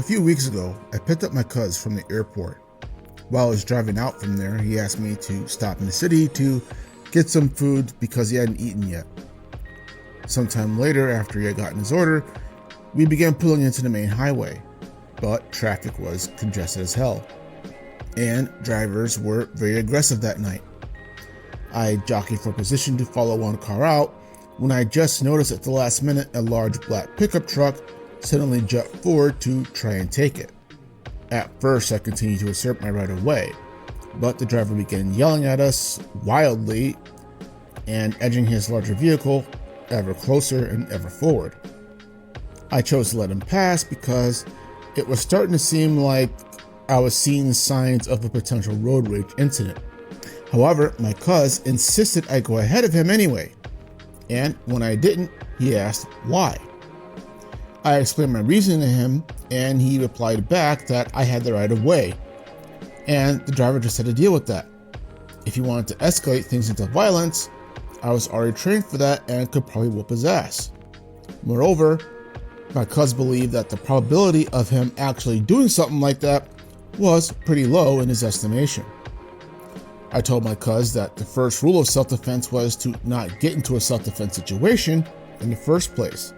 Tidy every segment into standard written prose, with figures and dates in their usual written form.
A few weeks ago, I picked up my cuz from the airport. While I was driving out from there, he asked me to stop in the city to get some food because he hadn't eaten yet. Sometime later, after he had gotten his order, we began pulling into the main highway, but traffic was congested as hell, and drivers were very aggressive that night. I jockeyed for position to follow one car out when I just noticed at the last minute a large black pickup truck suddenly jumped forward to try and take it. At first, I continued to assert my right of way, but the driver began yelling at us wildly and edging his larger vehicle ever closer and ever forward. I chose to let him pass because it was starting to seem like I was seeing signs of a potential road rage incident. However, my cuz insisted I go ahead of him anyway, and when I didn't, he asked why. I explained my reasoning to him, and he replied back that I had the right of way, and the driver just had to deal with that. If he wanted to escalate things into violence, I was already trained for that and could probably whoop his ass. Moreover, my cuz believed that the probability of him actually doing something like that was pretty low in his estimation. I told my cuz that the first rule of self-defense was to not get into a self-defense situation in the first place,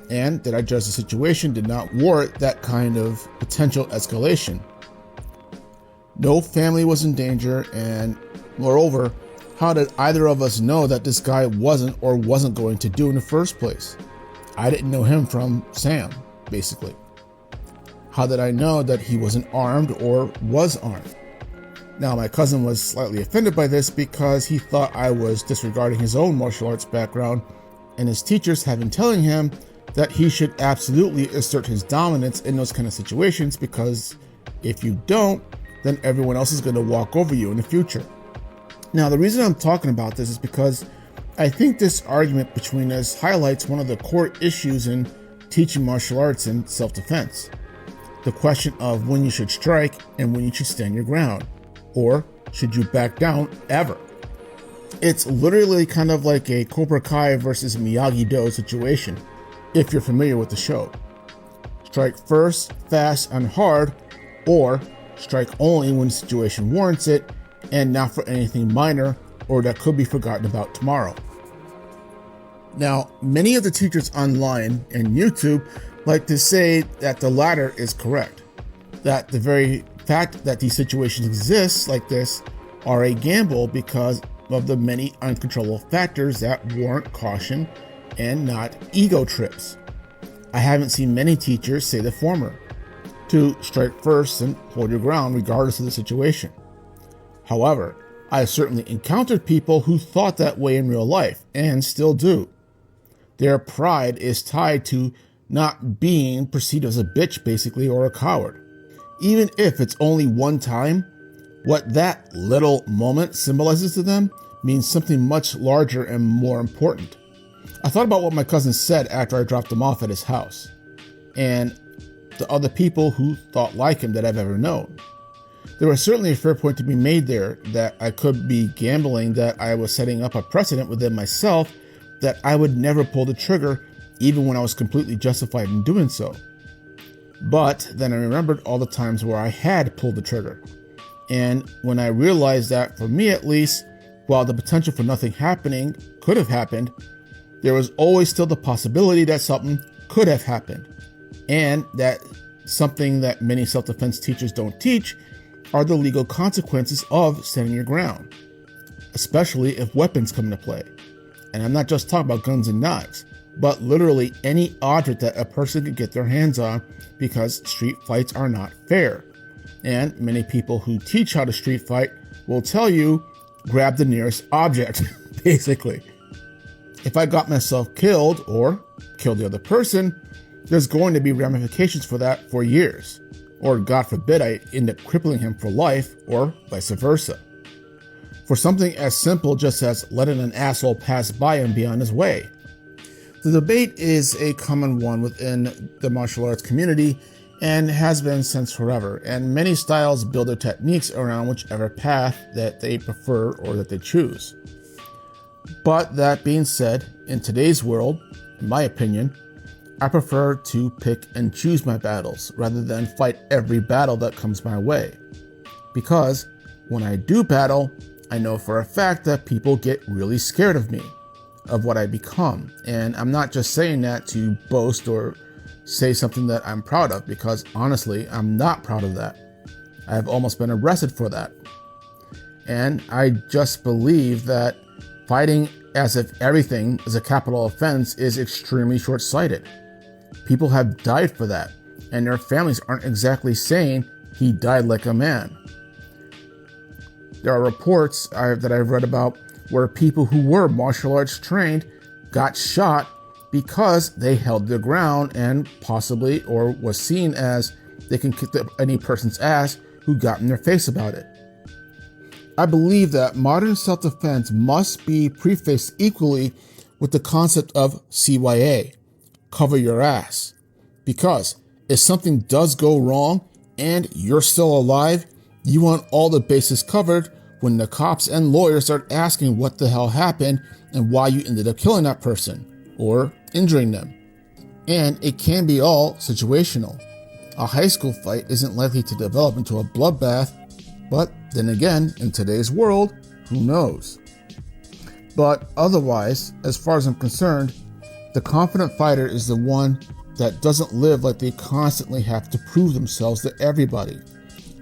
and that I judged the situation did not warrant that kind of potential escalation. No family was in danger, and moreover, how did either of us know that this guy wasn't going to do in the first place? I didn't know him from Sam, basically. How did I know that he wasn't armed or was armed? Now, my cousin was slightly offended by this because he thought I was disregarding his own martial arts background and his teachers having telling him that he should absolutely assert his dominance in those kind of situations, because if you don't, then everyone else is going to walk over you in the future. Now, the reason I'm talking about this is because I think this argument between us highlights one of the core issues in teaching martial arts and self-defense. The question of when you should strike and when you should stand your ground, or should you back down ever? It's literally kind of like a Cobra Kai versus Miyagi-Do situation, if you're familiar with the show. Strike first, fast, and hard, or strike only when the situation warrants it, and not for anything minor or that could be forgotten about tomorrow. Now, many of the teachers online and YouTube like to say that the latter is correct, that the very fact that these situations exist like this are a gamble because of the many uncontrollable factors that warrant caution and not ego trips. I haven't seen many teachers say the former, to strike first and hold your ground regardless of the situation. However, I have certainly encountered people who thought that way in real life and still do. Their pride is tied to not being perceived as a bitch, basically, or a coward. Even if it's only one time, what that little moment symbolizes to them means something much larger and more important. I thought about what my cousin said after I dropped him off at his house, and the other people who thought like him that I've ever known. There was certainly a fair point to be made there that I could be gambling that I was setting up a precedent within myself that I would never pull the trigger even when I was completely justified in doing so. But then I remembered all the times where I had pulled the trigger. And when I realized that, for me at least, while the potential for nothing happening could have happened, there was always still the possibility that something could have happened. And that something that many self-defense teachers don't teach are the legal consequences of standing your ground, especially if weapons come into play. And I'm not just talking about guns and knives, but literally any object that a person could get their hands on, because street fights are not fair. And many people who teach how to street fight will tell you, grab the nearest object, basically. If I got myself killed or killed the other person, there's going to be ramifications for that for years. Or God forbid I end up crippling him for life, or vice versa. For something as simple just as letting an asshole pass by and be on his way. The debate is a common one within the martial arts community and has been since forever, and many styles build their techniques around whichever path that they prefer or that they choose. But that being said, in today's world, in my opinion, I prefer to pick and choose my battles rather than fight every battle that comes my way. Because when I do battle, I know for a fact that people get really scared of me, of what I become. And I'm not just saying that to boast or say something that I'm proud of, because honestly, I'm not proud of that. I've almost been arrested for that. And I just believe that fighting as if everything is a capital offense is extremely short-sighted. People have died for that, and their families aren't exactly saying he died like a man. There are reports that I've read about where people who were martial arts trained got shot because they held their ground and possibly, or was seen as, they can kick any person's ass who got in their face about it. I believe that modern self-defense must be prefaced equally with the concept of CYA, cover your ass. Because if something does go wrong and you're still alive, you want all the bases covered when the cops and lawyers start asking what the hell happened and why you ended up killing that person or injuring them. And it can be all situational. A high school fight isn't likely to develop into a bloodbath, but then again, in today's world, who knows? But otherwise, as far as I'm concerned, the confident fighter is the one that doesn't live like they constantly have to prove themselves to everybody.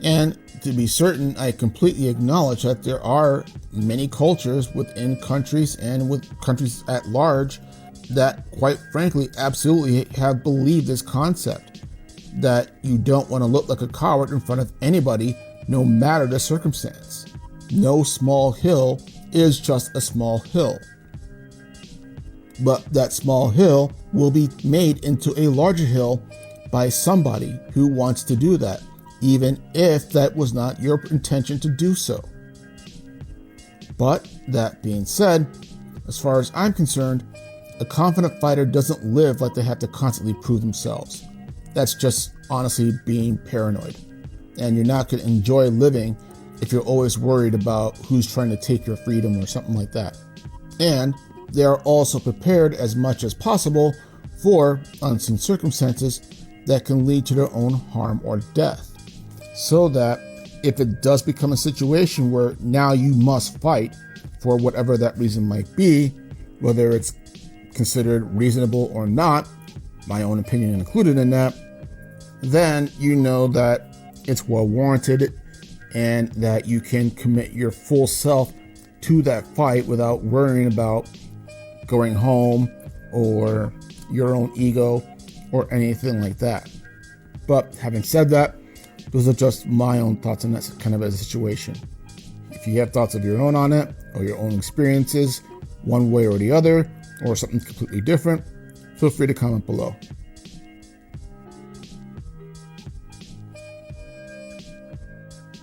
And to be certain, I completely acknowledge that there are many cultures within countries and with countries at large that, quite frankly, absolutely have believed this concept, that you don't want to look like a coward in front of anybody, no matter the circumstance. No small hill is just a small hill. But that small hill will be made into a larger hill by somebody who wants to do that, even if that was not your intention to do so. But that being said, as far as I'm concerned, a confident fighter doesn't live like they have to constantly prove themselves. That's just honestly being paranoid. And you're not going to enjoy living if you're always worried about who's trying to take your freedom or something like that. And they are also prepared as much as possible for unseen circumstances that can lead to their own harm or death. So that if it does become a situation where now you must fight for whatever that reason might be, whether it's considered reasonable or not, my own opinion included in that, then you know that it's well warranted and that you can commit your full self to that fight without worrying about going home or your own ego or anything like that. But having said that, those are just my own thoughts on that kind of a situation. If you have thoughts of your own on it, or your own experiences, one way or the other, or something completely different, feel free to comment below.